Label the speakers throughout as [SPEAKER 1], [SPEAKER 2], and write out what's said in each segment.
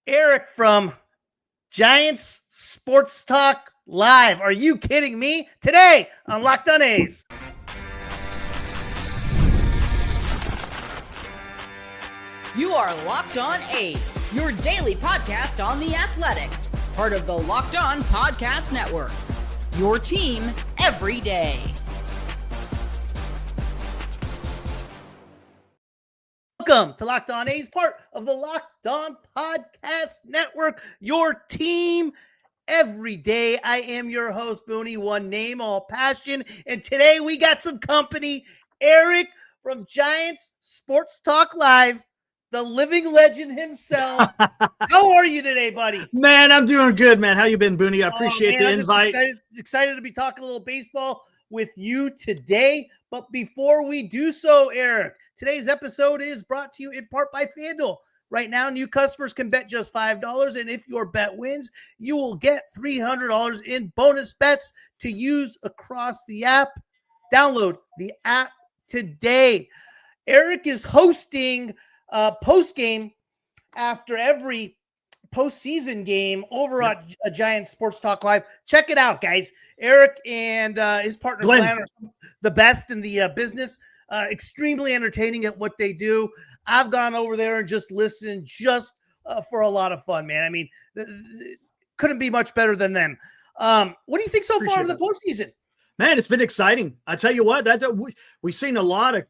[SPEAKER 1] Eric from Giants Sports Talk Live. Are you kidding me? Today on Locked On A's.
[SPEAKER 2] You are Locked On A's, your daily podcast on the Athletics, part of the Locked On Podcast Network. Your team every day.
[SPEAKER 1] Welcome to Locked On A's, part of the Locked On Podcast Network, your team every day. I am your host, Boonie, one name, all passion. And today we got some company. Eric from Giants Sports Talk Live, the living legend himself. How are you today, buddy?
[SPEAKER 3] Man, I'm doing good, man. How you been, Boonie? I appreciate the invite.
[SPEAKER 1] Excited to be talking a little baseball with you today. But before we do so, Eric, today's episode is brought to you in part by FanDuel. Right now, new customers can bet just $5, and if your bet wins, you will get $300 in bonus bets to use across the app. Download the app today. Eric is hosting a post-game after every postseason game over at a Giants Sports Talk Live. Check it out, guys. Eric and his partner Glenn are the best in the business. Extremely entertaining at what they do. I've gone over there and just listened for a lot of fun, man. I mean, couldn't be much better than them. What do you think so far of the postseason?
[SPEAKER 3] Man, it's been exciting. I tell you what, we've seen a lot of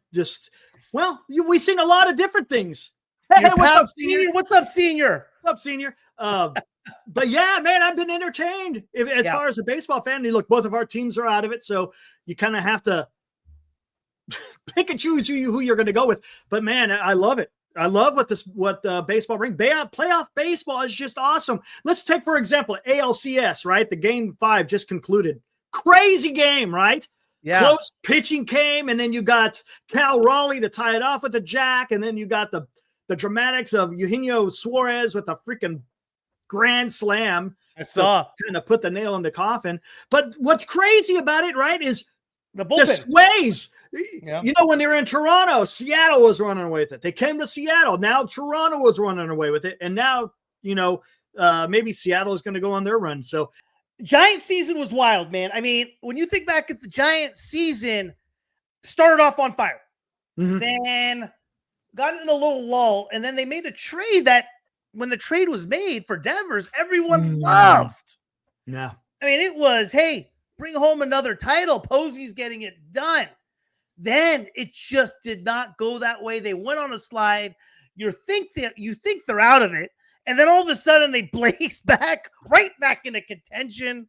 [SPEAKER 3] we've seen a lot of different things.
[SPEAKER 1] Hey, what's up, senior? What's up, senior?
[SPEAKER 3] What's up, senior? But yeah, man, I've been entertained. As far as a baseball fan, look, both of our teams are out of it, so you kind of have to pick and choose who you're going to go with. But man, I love it. I love what baseball brings. Playoff baseball is just awesome. Let's take, for example, ALCS, right? The game 5 just concluded. Crazy game, right?
[SPEAKER 1] Yeah.
[SPEAKER 3] Close pitching came, and then you got Cal Raleigh to tie it off with a jack, and then you got the dramatics of Eugenio Suarez with a freaking grand slam.
[SPEAKER 1] I saw.
[SPEAKER 3] Kind of put the nail in the coffin. But what's crazy about it, right, is
[SPEAKER 1] the bullpen.
[SPEAKER 3] The sways.
[SPEAKER 1] Yeah.
[SPEAKER 3] You know, when they were in Toronto, Seattle was running away with it. They came to Seattle. Now Toronto was running away with it. And now, maybe Seattle is going to go on their run. So
[SPEAKER 1] Giant season was wild, man. I mean, when you think back at the Giant season, started off on fire. Mm-hmm. Then got in a little lull. And then they made a trade that when the trade was made for Devers, everyone loved.
[SPEAKER 3] Yeah.
[SPEAKER 1] I mean, it was, hey, bring home another title. Posey's getting it done. Then it just did not go that way. They went on a slide. You think they're out of it. And then all of a sudden they blaze right back into contention.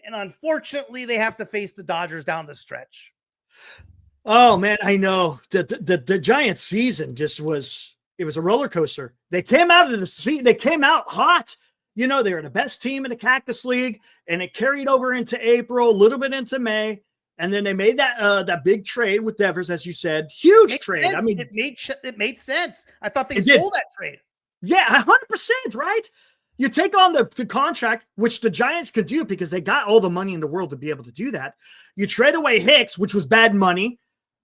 [SPEAKER 1] And unfortunately, they have to face the Dodgers down the stretch.
[SPEAKER 3] Oh, man, I know. The Giants season it was a roller coaster. They came out of the season. They came out hot. They were the best team in the Cactus League, and it carried over into April, a little bit into May. And then they made that big trade with Devers, as you said. Huge trade.
[SPEAKER 1] Sense.
[SPEAKER 3] I mean,
[SPEAKER 1] it made sense. I thought they stole that trade.
[SPEAKER 3] Yeah, 100%, right? You take on the contract, which the Giants could do because they got all the money in the world to be able to do that. You trade away Hicks, which was bad money.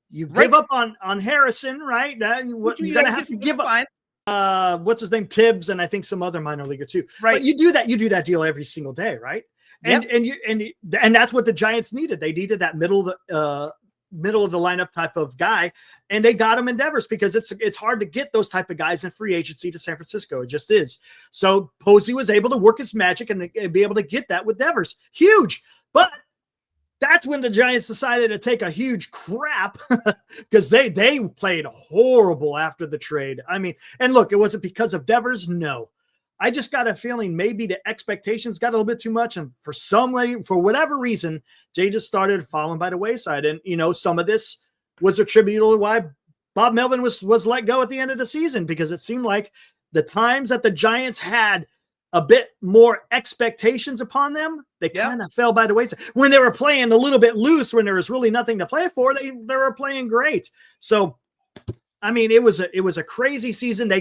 [SPEAKER 3] You give up on Harrison, right? You're going to have to give up. What's his name? Tibbs, and I think some other minor leaguer too.
[SPEAKER 1] Right.
[SPEAKER 3] But you do that deal every single day, right? And that's what the Giants needed. They needed that middle of the lineup type of guy, and they got him in Devers because it's hard to get those type of guys in free agency to San Francisco. It just is. So Posey was able to work his magic and be able to get that with Devers. Huge. But that's when the Giants decided to take a huge crap because they played horrible after the trade. I mean, and look, it wasn't because of Devers. No. I just got a feeling maybe the expectations got a little bit too much. And for whatever reason, they just started falling by the wayside. And, some of this was attributable to why Bob Melvin was let go at the end of the season, because it seemed like the times that the Giants had a bit more expectations upon them, they kind of fell by the wayside. When they were playing a little bit loose, when there was really nothing to play for, they were playing great. So, I mean, it was a crazy season.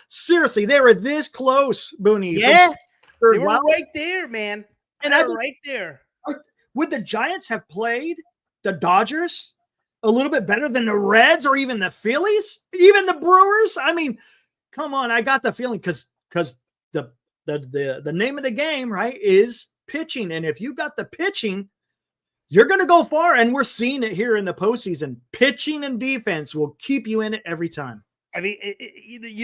[SPEAKER 3] Seriously, they were this close, Boonie.
[SPEAKER 1] Yeah, they were right there, man. And I'm right there.
[SPEAKER 3] Would the Giants have played the Dodgers a little bit better than the Reds or even the Phillies, even the Brewers? I mean, come on. I got the feeling because because the name of the game, right, is pitching. And if you got the pitching, you're going to go far. And we're seeing it here in the postseason. Pitching and defense will keep you in it every time.
[SPEAKER 1] I mean,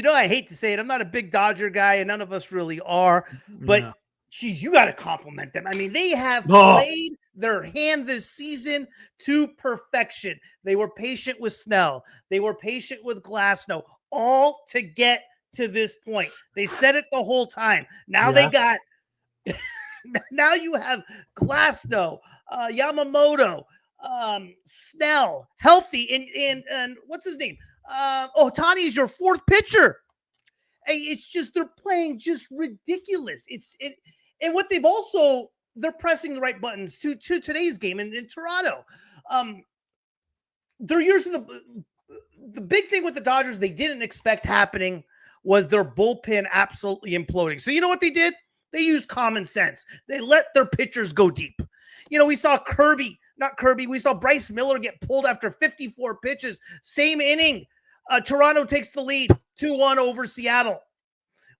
[SPEAKER 1] I hate to say it. I'm not a big Dodger guy, and none of us really are. But, geez, you got to compliment them. I mean, they have played their hand this season to perfection. They were patient with Snell. They were patient with Glasnow, all to get to this point. They said it the whole time. Now they got – now you have Glasnow, Yamamoto, Snell, healthy, and what's his name? Ohtani is your fourth pitcher. It's just they're playing just ridiculous. And what they're pressing the right buttons to today's game in Toronto. They're using the big thing with the Dodgers they didn't expect happening was their bullpen absolutely imploding. So you know what they did? They used common sense. They let their pitchers go deep. We saw we saw Bryce Miller get pulled after 54 pitches. Same inning. Toronto takes the lead 2-1 over Seattle.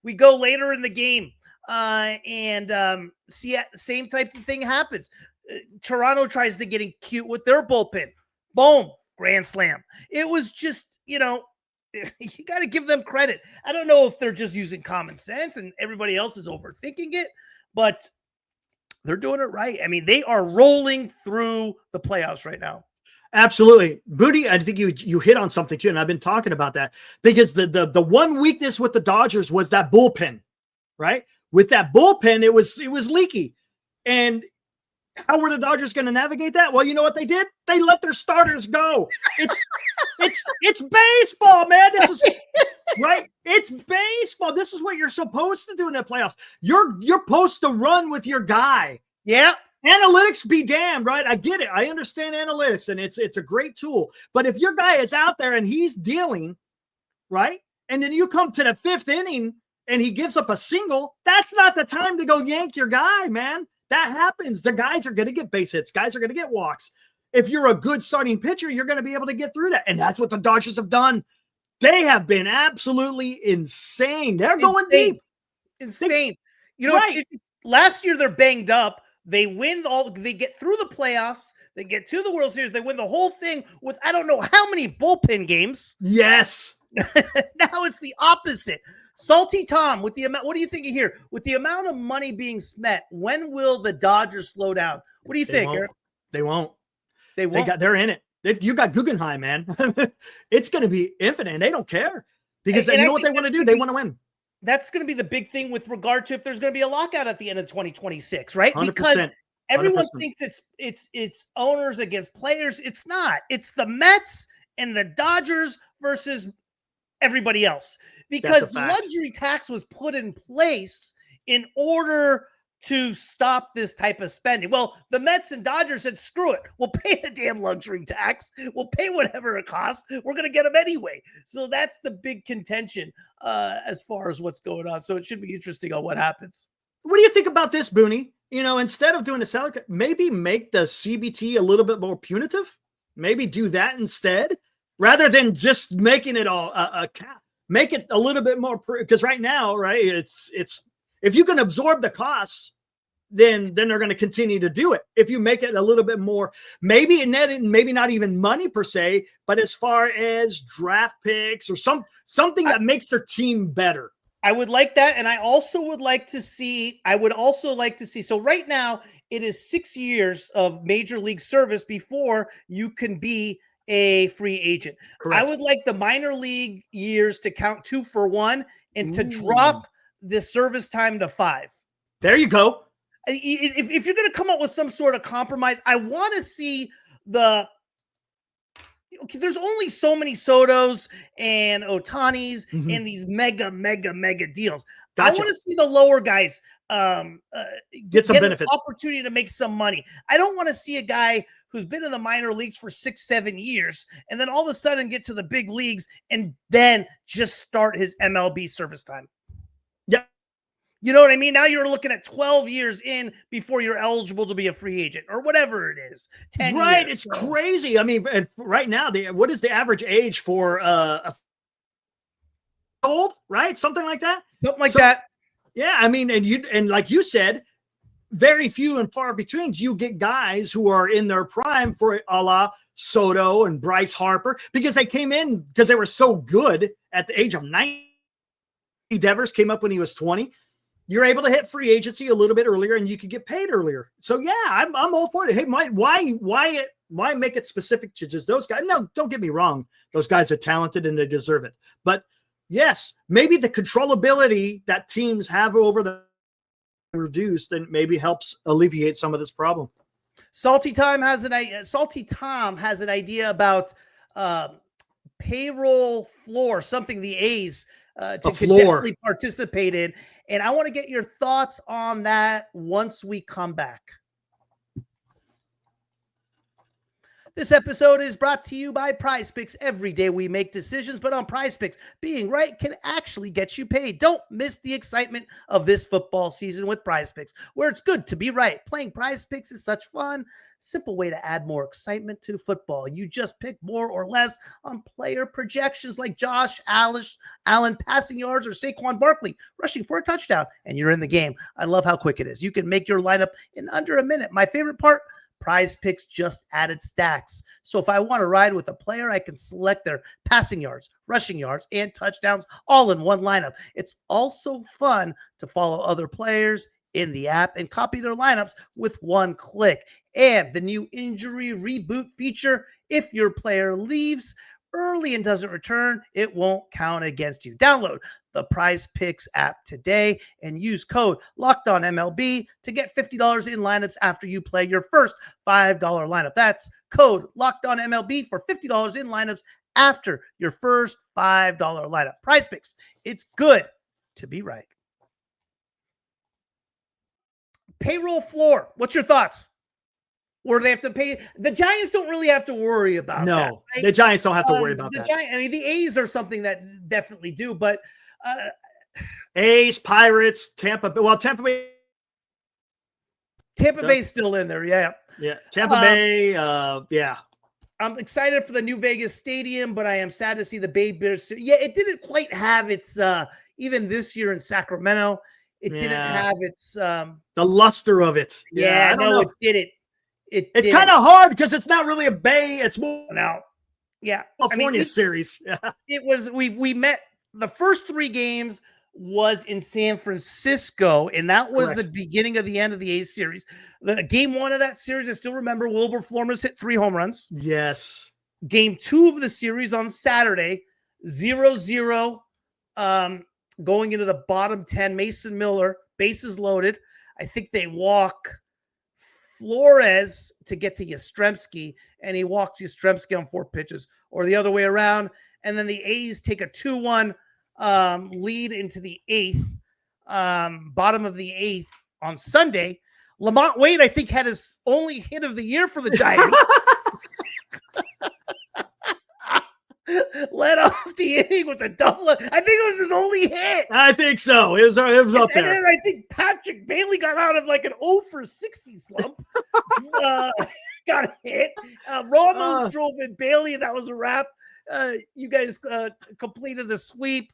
[SPEAKER 1] We go later in the game, and same type of thing happens. Toronto tries to get cute with their bullpen. Boom, grand slam. It was just, you got to give them credit. I don't know if they're just using common sense and everybody else is overthinking it, but they're doing it right. I mean, they are rolling through the playoffs right now.
[SPEAKER 3] Absolutely. Boonie, I think you hit on something too, and I've been talking about that because the one weakness with the Dodgers was that bullpen, right? With that bullpen, it was leaky. And how were the Dodgers going to navigate that? Well, you know what they did? They let their starters go. It's baseball, man. This is right. It's baseball. This is what you're supposed to do in the playoffs. You're supposed to run with your guy.
[SPEAKER 1] Yeah.
[SPEAKER 3] Analytics be damned, right? I get it. I understand analytics, and it's a great tool. But if your guy is out there and he's dealing, right, and then you come to the fifth inning and he gives up a single, that's not the time to go yank your guy, man. That happens. The guys are going to get base hits. Guys are going to get walks. If you're a good starting pitcher, you're going to be able to get through that. And that's what the Dodgers have done. They have been absolutely insane. They're going deep.
[SPEAKER 1] Insane. Right. Last year they're banged up. They win they get through the playoffs. They get to the World Series. They win the whole thing with, I don't know how many bullpen games.
[SPEAKER 3] Yes.
[SPEAKER 1] Now it's the opposite. Salty Tom, what do you think here? With the amount of money being spent, when will the Dodgers slow down? What do you think, Eric?
[SPEAKER 3] They won't.
[SPEAKER 1] They're
[SPEAKER 3] in it. You got Guggenheim, man. It's going to be infinite, and they don't care because you know what they want to do? They want to win.
[SPEAKER 1] That's going to be the big thing with regard to if there's going to be a lockout at the end of 2026, right?
[SPEAKER 3] 100%.
[SPEAKER 1] Because everyone thinks it's owners against players. It's not. It's the Mets and the Dodgers versus everybody else. Because the luxury tax was put in place in order to stop this type of spending. Well, the Mets and Dodgers said, screw it. We'll pay the damn luxury tax. We'll pay whatever it costs. We're going to get them anyway. So that's the big contention as far as what's going on. So it should be interesting on what happens.
[SPEAKER 3] What do you think about this, Boonie? Instead of doing a salary cap, maybe make the CBT a little bit more punitive. Maybe do that instead, rather than just making it all a cap. Make it a little bit more because right now, right? It's if you can absorb the costs, then they're going to continue to do it. If you make it a little bit more, maybe not even money per se, but as far as draft picks or something that makes their team better.
[SPEAKER 1] I would like that. And I would also like to see, so right now it is 6 years of major league service before you can be a free agent. Correct. I would like the minor league years to count 2 for 1 and to drop the service time to 5.
[SPEAKER 3] There you go.
[SPEAKER 1] If you're going to come up with some sort of compromise, I want to see there's only so many Sotos and Ohtanis and these mega deals. Gotcha. I want to see the lower guys
[SPEAKER 3] get some benefit,
[SPEAKER 1] opportunity to make some money. I don't want to see a guy who's been in the minor leagues for 6-7 years and then all of a sudden get to the big leagues and then just start his MLB service time.
[SPEAKER 3] Yeah.
[SPEAKER 1] You know what I mean? Now you're looking at 12 years in before you're eligible to be a free agent or whatever it is. 10
[SPEAKER 3] right.
[SPEAKER 1] years,
[SPEAKER 3] It's crazy. I mean, right now, what is the average age for old, right? Something like that.
[SPEAKER 1] Something like that.
[SPEAKER 3] Yeah, I mean, and like you said, very few and far between. You get guys who are in their prime for a la Soto and Bryce Harper because they came in because they were so good at the age of 90. Devers came up when he was 20. You're able to hit free agency a little bit earlier, and you could get paid earlier. So yeah, I'm all for it. Hey, why make it specific to just those guys? No, don't get me wrong. Those guys are talented and they deserve it. But yes, maybe the controllability that teams have over the reduced, then maybe helps alleviate some of this problem.
[SPEAKER 1] Salty Tom has an idea about payroll floor, something the A's could definitely participate in. And I want to get your thoughts on that once we come back. This episode is brought to you by PrizePicks. Every day we make decisions, but on PrizePicks, being right can actually get you paid. Don't miss the excitement of this football season with PrizePicks, where it's good to be right. Playing PrizePicks is such fun. Simple way to add more excitement to football. You just pick more or less on player projections like Josh Allen passing yards or Saquon Barkley rushing for a touchdown, and you're in the game. I love how quick it is. You can make your lineup in under a minute. My favorite part, PrizePicks just added stacks. So if I want to ride with a player, I can select their passing yards, rushing yards, and touchdowns all in one lineup. It's also fun to follow other players in the app and copy their lineups with one click. And the new injury reboot feature, if your player leaves early and doesn't return, it won't count against you. Download the PrizePicks app today and use code LOCKEDONMLB to get $50 in lineups after you play your first $5 lineup. That's code LOCKEDONMLB for $50 in lineups after your first $5 lineup. PrizePicks, it's good to be right. Payroll floor, what's your thoughts? Or they have to pay. The Giants don't really have to worry about that.
[SPEAKER 3] No, right? The Giants don't have to worry about that.
[SPEAKER 1] The A's are something that definitely do, but
[SPEAKER 3] A's, Pirates, Tampa Bay. Well, Tampa Bay's
[SPEAKER 1] still in there. Yeah.
[SPEAKER 3] Tampa Bay. Yeah.
[SPEAKER 1] I'm excited for the new Vegas stadium, but I am sad to see the Bay Bears. Yeah, it didn't quite have its even this year in Sacramento. It didn't have its
[SPEAKER 3] the luster of it.
[SPEAKER 1] Yeah, no, it didn't.
[SPEAKER 3] It's kind of hard because it's not really a Bay. It's more
[SPEAKER 1] now. Yeah,
[SPEAKER 3] California series. Yeah.
[SPEAKER 1] It was. We met the first 3 games was in San Francisco, and that was the beginning of the end of the A's series. The game 1 of that series, I still remember. Wilbur Flores hit 3 home runs.
[SPEAKER 3] Yes.
[SPEAKER 1] Game 2 of the series on Saturday, 0-0. Going into the bottom 10, Mason Miller, bases loaded. I think they walk Flores to get to Yastrzemski, and he walks Yastrzemski on 4 pitches, or the other way around. And then the A's take a 2-1 lead into the 8th, bottom of the 8th on Sunday. Lamont Wade, I think, had his only hit of the year for the Giants. Led off the inning with a double. I think it was his only hit.
[SPEAKER 3] I think so. It was up there.
[SPEAKER 1] And then I think Patrick Bailey got out of like an 0 for 60 slump. Got hit. Ramos drove in Bailey, and that was a wrap. You guys completed the sweep.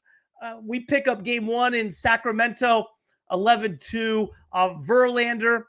[SPEAKER 1] We pick up game 1 in Sacramento, 11-2. Verlander,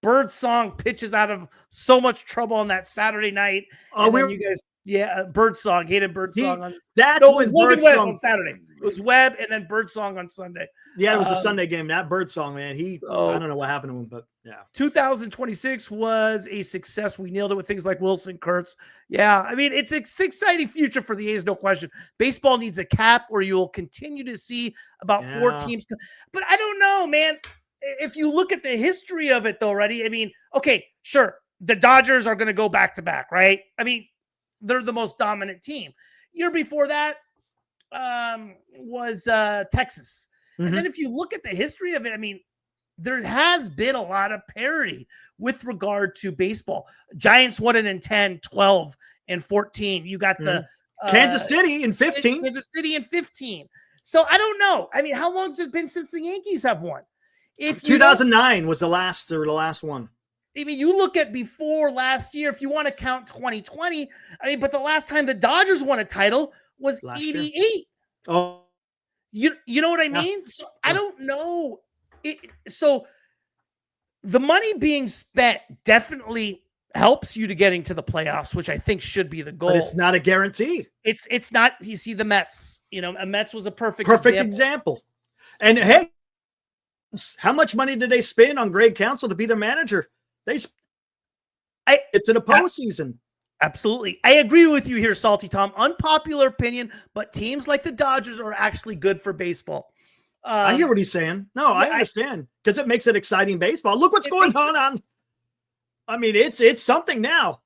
[SPEAKER 1] Birdsong pitches out of so much trouble on that Saturday night. You guys. Yeah, Birdsong. Hated Birdsong on Webb on Saturday. It was Webb and then Birdsong on Sunday.
[SPEAKER 3] Yeah, it was a Sunday game. That Birdsong, man. I don't know what happened to him, but yeah.
[SPEAKER 1] 2026 was a success. We nailed it with things like Wilson, Kurtz. Yeah, I mean, it's an exciting future for the A's, no question. Baseball needs a cap, or you will continue to see about 4 teams. But I don't know, man. If you look at the history of it, though, already, I mean, okay, sure, the Dodgers are going to go back to back, right? I mean, they're the most dominant team. Year before that was Texas. Mm-hmm. And then if you look at the history of it, I mean, there has been a lot of parity with regard to baseball. Giants won it in 10, 12, and 14. You got the
[SPEAKER 3] Kansas City in 15.
[SPEAKER 1] Kansas City in 15. So I don't know. I mean, how long has it been since the Yankees have won?
[SPEAKER 3] 2009 was the last one.
[SPEAKER 1] I mean, you look at before last year, if you want to count 2020, I mean, but the last time the Dodgers won a title was 88.
[SPEAKER 3] Oh,
[SPEAKER 1] You know what I mean? So I don't know. So the money being spent definitely helps you to getting to the playoffs, which I think should be the goal.
[SPEAKER 3] But it's not a guarantee.
[SPEAKER 1] It's not. You see the Mets. Mets was a perfect
[SPEAKER 3] example. And hey, how much money did they spend on Greg Counsell to be the manager? It's in the postseason.
[SPEAKER 1] Absolutely. I agree with you here, Salty Tom. Unpopular opinion, but teams like the Dodgers are actually good for baseball.
[SPEAKER 3] I hear what he's saying. No, I understand, because it makes it exciting baseball. Look what's going on. I mean, it's something now.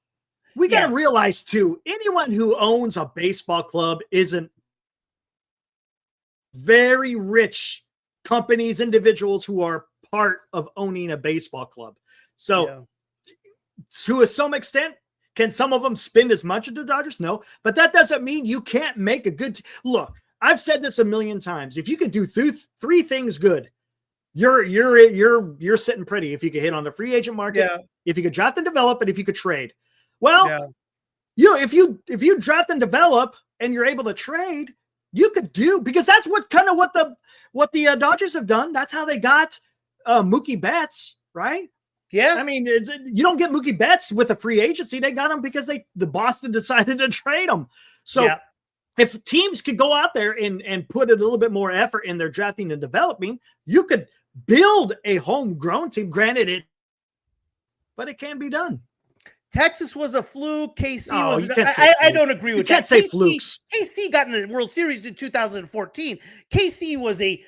[SPEAKER 3] We got to realize, too, anyone who owns a baseball club isn't very rich companies, individuals who are part of owning a baseball club. So to some extent, can some of them spend as much as the Dodgers? No, but that doesn't mean you can't make a good look. I've said this a million times. If you can do three things good, you're sitting pretty. If you can hit on the free agent market, if you could draft and develop, and if you could trade. Well, if you draft and develop and you're able to trade, you could do, because that's what the Dodgers have done. That's how they got Mookie Betts, right?
[SPEAKER 1] Yeah.
[SPEAKER 3] I mean, you don't get Mookie Betts with a free agency. They got him because the Boston decided to trade him. So if teams could go out there and put a little bit more effort in their drafting and developing, you could build a homegrown team. Granted, but it can be done.
[SPEAKER 1] Texas was a fluke. KC was.
[SPEAKER 3] I
[SPEAKER 1] don't agree with that.
[SPEAKER 3] You can't say flukes.
[SPEAKER 1] KC got in the World Series in 2014. KC was a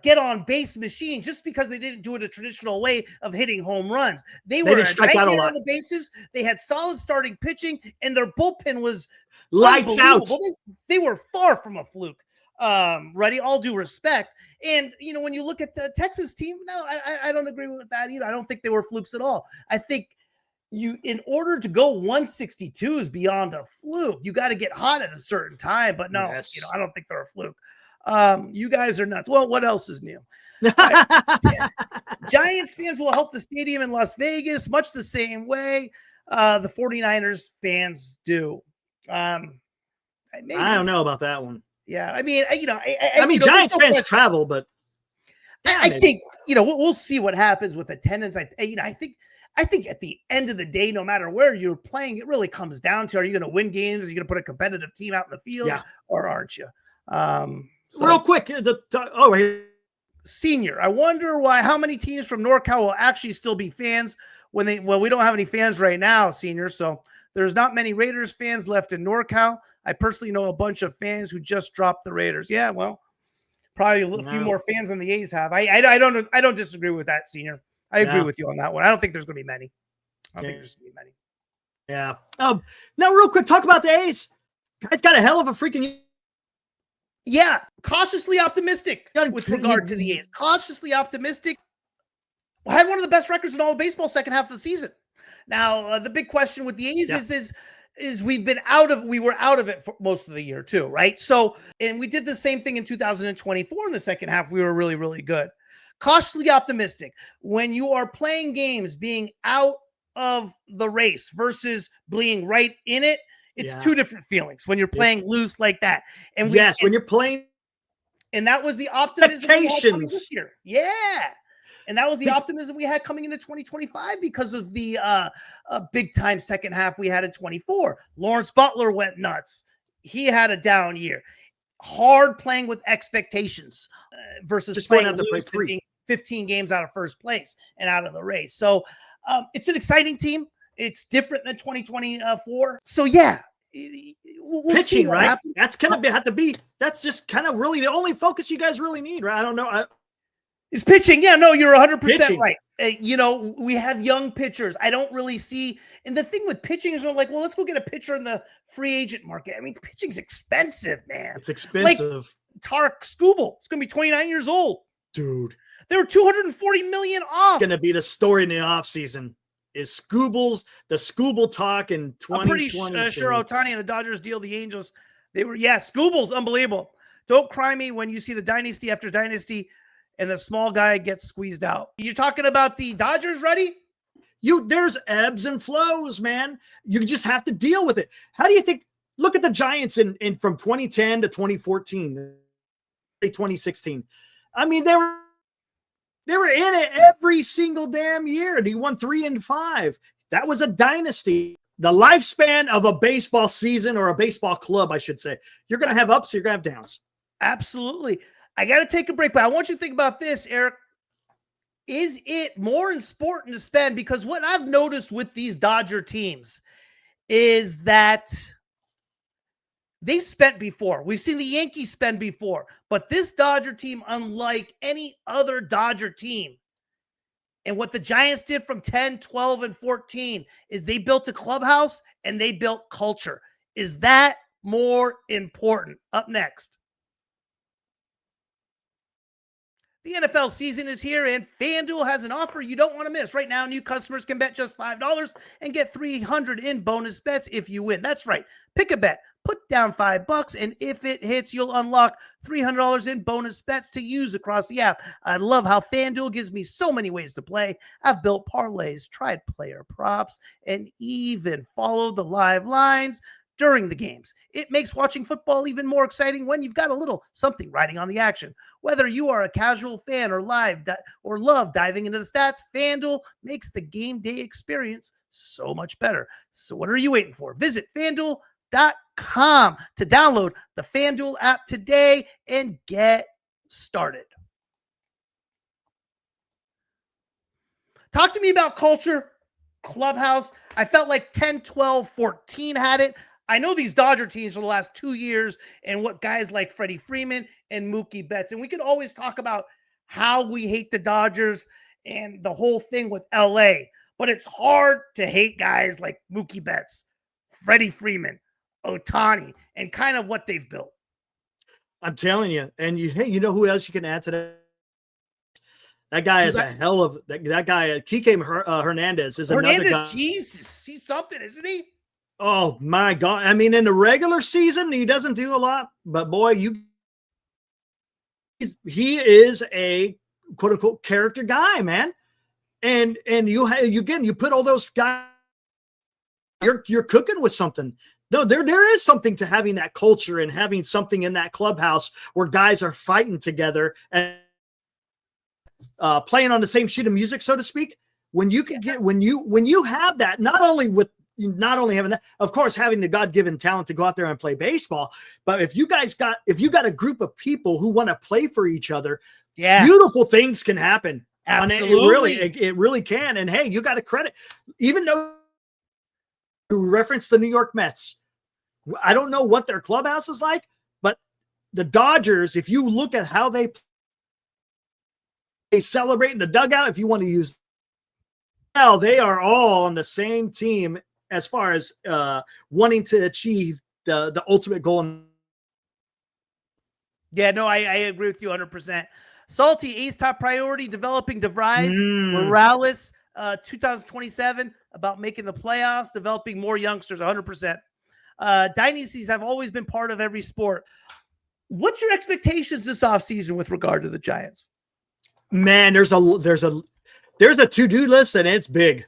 [SPEAKER 1] get-on-base machine just because they didn't do it a traditional way of hitting home runs. They were
[SPEAKER 3] strike out a lot
[SPEAKER 1] on the bases. They had solid starting pitching, and their bullpen was
[SPEAKER 3] lights out.
[SPEAKER 1] They were far from a fluke. Ready, all due respect. And, when you look at the Texas team, no, I don't agree with that either. I don't think they were flukes at all. I think in order to go 162 is beyond a fluke. You got to get hot at a certain time, but no, I don't think they're a fluke. You guys are nuts. Well, what else is new? Giants fans will help the stadium in Las Vegas much the same way the 49ers fans do. I
[SPEAKER 3] don't know about that one.
[SPEAKER 1] Yeah, I mean,
[SPEAKER 3] Giants fans travel, but
[SPEAKER 1] I think we'll see what happens with attendance. I think at the end of the day, no matter where you're playing, it really comes down to: are you going to win games? Are you going to put a competitive team out in the field, or aren't you?
[SPEAKER 3] Real quick,
[SPEAKER 1] Senior, I wonder how many teams from NorCal will actually still be fans when we don't have any fans right now, Senior. So there's not many Raiders fans left in NorCal. I personally know a bunch of fans who just dropped the Raiders. Yeah, well, probably a few more fans than the A's have. I don't disagree with that, Senior. I agree with you on that one. I don't think there's going to be many.
[SPEAKER 3] Yeah. Now, real quick, talk about the A's. Guys got a hell of a freaking.
[SPEAKER 1] Yeah, cautiously optimistic with regard to the A's. Cautiously optimistic. Had one of the best records in all of baseball second half of the season. Now, the big question with the A's is we were out of it for most of the year too, right? So, and we did the same thing in 2024 in the second half. We were really, really good. Cautiously optimistic. When you are playing games being out of the race versus being right in it, it's two different feelings when you're playing loose like that. And
[SPEAKER 3] when you're playing,
[SPEAKER 1] and that was the optimism we had coming this year. Yeah. And that was the optimism we had coming into 2025 because of the big time second half we had in 24. Lawrence Butler went nuts. He had a down year. Hard playing with expectations versus just playing loose and being 15 games out of first place and out of the race. So it's an exciting team. It's different than 2024. So we'll
[SPEAKER 3] pitching, right? That's gonna have to be. That's just kind of really the only focus you guys really need, right? I don't know.
[SPEAKER 1] Is pitching. Yeah, no, you're 100% right. We have young pitchers. I don't really see. And the thing with pitching is we're like, well, let's go get a pitcher in the free agent market. I mean, pitching's expensive, man.
[SPEAKER 3] It's expensive.
[SPEAKER 1] Like Tarek Skubal. It's going to be 29 years old.
[SPEAKER 3] Dude.
[SPEAKER 1] They were $240 million off.
[SPEAKER 3] Going to be the story in the offseason. Is the Skubal talk in 2020?
[SPEAKER 1] I'm pretty sure Ohtani and the Dodgers deal the Angels. Skubal's unbelievable. Don't cry me when you see the dynasty after dynasty and the small guy gets squeezed out. You're talking about the Dodgers, ready?
[SPEAKER 3] There's ebbs and flows, man. You just have to deal with it. How do you think? Look at the Giants in from 2010 to 2014. 2016. I mean, they were in it every single damn year, and he won 3 and 5. That was a dynasty. The lifespan of a baseball season, or a baseball club, I should say. You're going to have ups, you're going to have downs.
[SPEAKER 1] Absolutely. I got to take a break, but I want you to think about this, Eric. Is it more important to spend? Because what I've noticed with these Dodger teams is that they've spent before. We've seen the Yankees spend before, but this Dodger team, unlike any other Dodger team, and what the Giants did from 10, 12, and 14 is they built a clubhouse and they built culture. Is that more important? Up next. The NFL season is here, and FanDuel has an offer you don't want to miss. Right now, new customers can bet just $5 and get $300 in bonus bets if you win. That's right. Pick a bet. Put down $5, and if it hits, you'll unlock $300 in bonus bets to use across the app. I love how FanDuel gives me so many ways to play. I've built parlays, tried player props, and even followed the live lines during the games. It makes watching football even more exciting when you've got a little something riding on the action. Whether you are a casual fan or love diving into the stats, FanDuel makes the game day experience so much better. So what are you waiting for? Visit FanDuel.com to download the FanDuel app today and get started. Talk to me about culture, clubhouse. I felt like 10, 12, 14 had it. I know these Dodger teams for the last 2 years and what guys like Freddie Freeman and Mookie Betts. And we could always talk about how we hate the Dodgers and the whole thing with LA. But it's hard to hate guys like Mookie Betts, Freddie Freeman, Ohtani, and kind of what they've built.
[SPEAKER 3] I'm telling you. And you know who else you can add to that? That guy is a hell of that guy. Kike Hernandez is another guy.
[SPEAKER 1] Jesus, he's something, isn't he?
[SPEAKER 3] Oh my God. I mean, in the regular season, he doesn't do a lot, but boy, he is a quote unquote character guy, man. And you put all those guys, you're cooking with something. No, there is something to having that culture and having something in that clubhouse where guys are fighting together and playing on the same sheet of music, so to speak. When you can when you have that, not only having that, of course, having the God-given talent to go out there and play baseball, but if you got a group of people who want to play for each other, beautiful things can happen.
[SPEAKER 1] Absolutely.
[SPEAKER 3] It really can. And hey, you got to credit, even though you referenced the New York Mets. I don't know what their clubhouse is like, but the Dodgers, if you look at how they celebrate in the dugout, if you want to use, well, they are all on the same team as far as wanting to achieve the ultimate goal.
[SPEAKER 1] Yeah, no, I agree with you 100%. Salty, A's top priority, developing DeVries, Morales, 2027, about making the playoffs, developing more youngsters, 100%. Dynasties have always been part of every sport. What's your expectations this offseason with regard to the Giants?
[SPEAKER 3] Man, there's a to-do list, and it's big.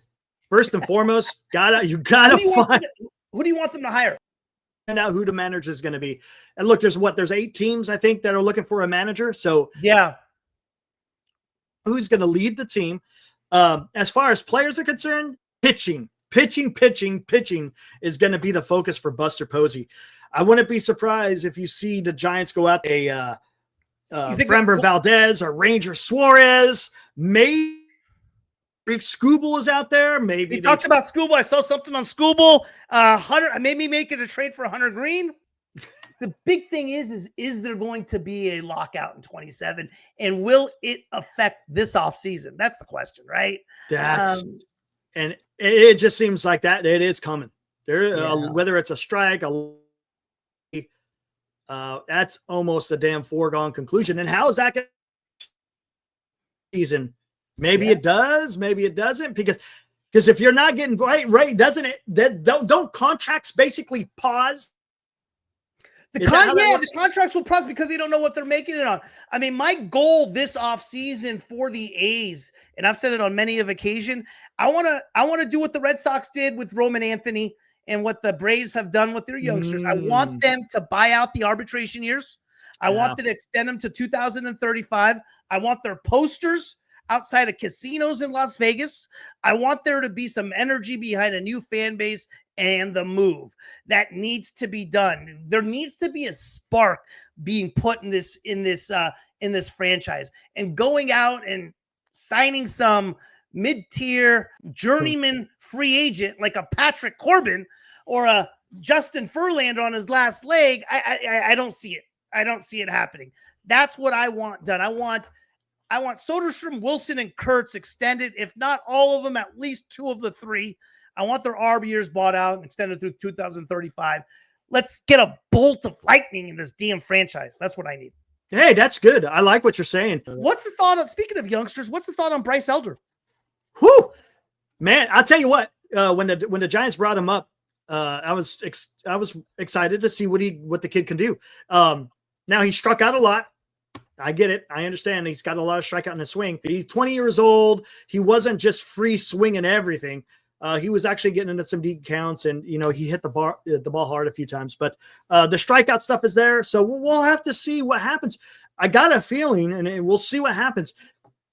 [SPEAKER 3] First and foremost, you gotta find
[SPEAKER 1] who do you want them to hire?
[SPEAKER 3] Find out who the manager is going to be. And look, there's 8 teams, I think, that are looking for a manager. So
[SPEAKER 1] yeah,
[SPEAKER 3] who's going to lead the team? As far as players are concerned, pitching is going to be the focus for Buster Posey. I wouldn't be surprised if you see the Giants go out Framber Valdez or Ranger Suarez. Maybe Scooble is out there. Maybe
[SPEAKER 1] we talked about Scooble. I saw something on Scooble. Maybe making a trade for Hunter Green. The big thing is there going to be a lockout in 27, and will it affect this offseason? That's the question, right?
[SPEAKER 3] And it just seems like that it is coming. Whether it's a strike, that's almost a damn foregone conclusion. And how is that going to season? Maybe it does, maybe it doesn't, because if you're not getting right, doesn't it? Don't contracts basically pause?
[SPEAKER 1] The contracts will pause because they don't know what they're making it on. I mean, my goal this offseason for the A's, and I've said it on many of occasion, I want to do what the Red Sox did with Roman Anthony and what the Braves have done with their youngsters. I want them to buy out the arbitration years. I want them to extend them to 2035. I want their posters outside of casinos in Las Vegas. I want there to be some energy behind a new fan base and the move that needs to be done. There needs to be a spark being put in this franchise, and going out and signing some mid-tier journeyman free agent like a Patrick Corbin or a Justin Verlander on his last leg. I don't see it. I don't see it happening. That's what I want done. I want Soderstrom, Wilson, and Kurtz extended, if not all of them, at least 2 of the 3. I want their ARB years bought out and extended through 2035. Let's get a bolt of lightning in this damn franchise. That's what I need.
[SPEAKER 3] Hey, that's good. I like what you're saying.
[SPEAKER 1] What's the thought on, speaking of youngsters, what's the thought on Bryce Elder?
[SPEAKER 3] Whew, man, I'll tell you what, when the Giants brought him up, I was excited to see what the kid can do. Now he struck out a lot. I get it. I understand. He's got a lot of strikeout in his swing. He's 20 years old. He wasn't just free swinging everything. He was actually getting into some deep counts, and he hit the ball hard a few times. But the strikeout stuff is there, so we'll have to see what happens. I got a feeling, and we'll see what happens.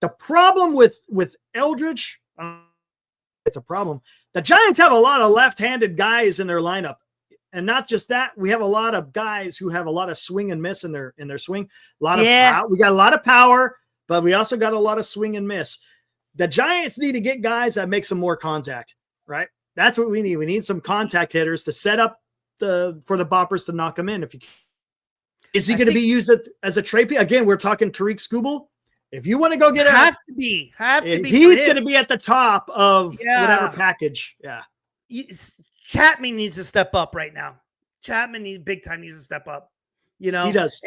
[SPEAKER 3] The problem with Eldridge, it's a problem. The Giants have a lot of left-handed guys in their lineup. And not just that, we have a lot of guys who have a lot of swing and miss in their swing. A lot of power. We got a lot of power, but we also got a lot of swing and miss. The Giants need to get guys that make some more contact, right? That's what we need. We need some contact hitters to set up for the boppers to knock them in. Is he going to be used as a trade piece? Again, we're talking Tariq Skubal. If you want to go get
[SPEAKER 1] have to be.
[SPEAKER 3] He's going to be at the top of whatever package. Yeah.
[SPEAKER 1] Chapman needs to step up right now. Chapman needs to step up. He
[SPEAKER 3] does.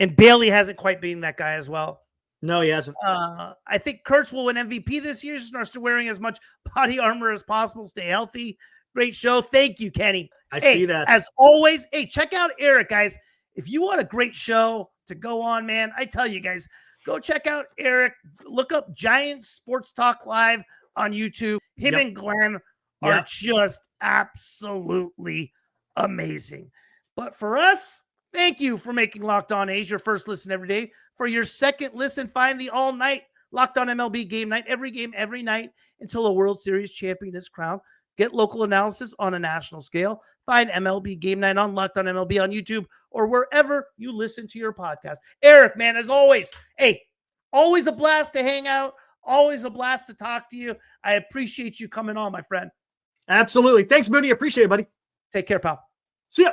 [SPEAKER 1] And Bailey hasn't quite been that guy as well.
[SPEAKER 3] No, he hasn't.
[SPEAKER 1] I think Kurtz will win MVP this year. Starts to wearing as much body armor as possible. Stay healthy. Great show. Thank you, Kenny.
[SPEAKER 3] I see that.
[SPEAKER 1] As always, check out Eric, guys. If you want a great show to go on, man, I tell you guys, go check out Eric. Look up Giant Sports Talk Live on YouTube. Him and Glenn are just absolutely amazing. But for us, thank you for making Locked On A's your first listen every day. For your second listen, find the all-night Locked On MLB game night, every game, every night until a World Series champion is crowned. Get local analysis on a national scale. Find MLB Game Night on Locked On MLB on YouTube or wherever you listen to your podcast. Eric, man, as always, always a blast to hang out. Always a blast to talk to you. I appreciate you coming on, my friend.
[SPEAKER 3] Absolutely. Thanks, Boonie. Appreciate it, buddy.
[SPEAKER 1] Take care, pal.
[SPEAKER 3] See ya.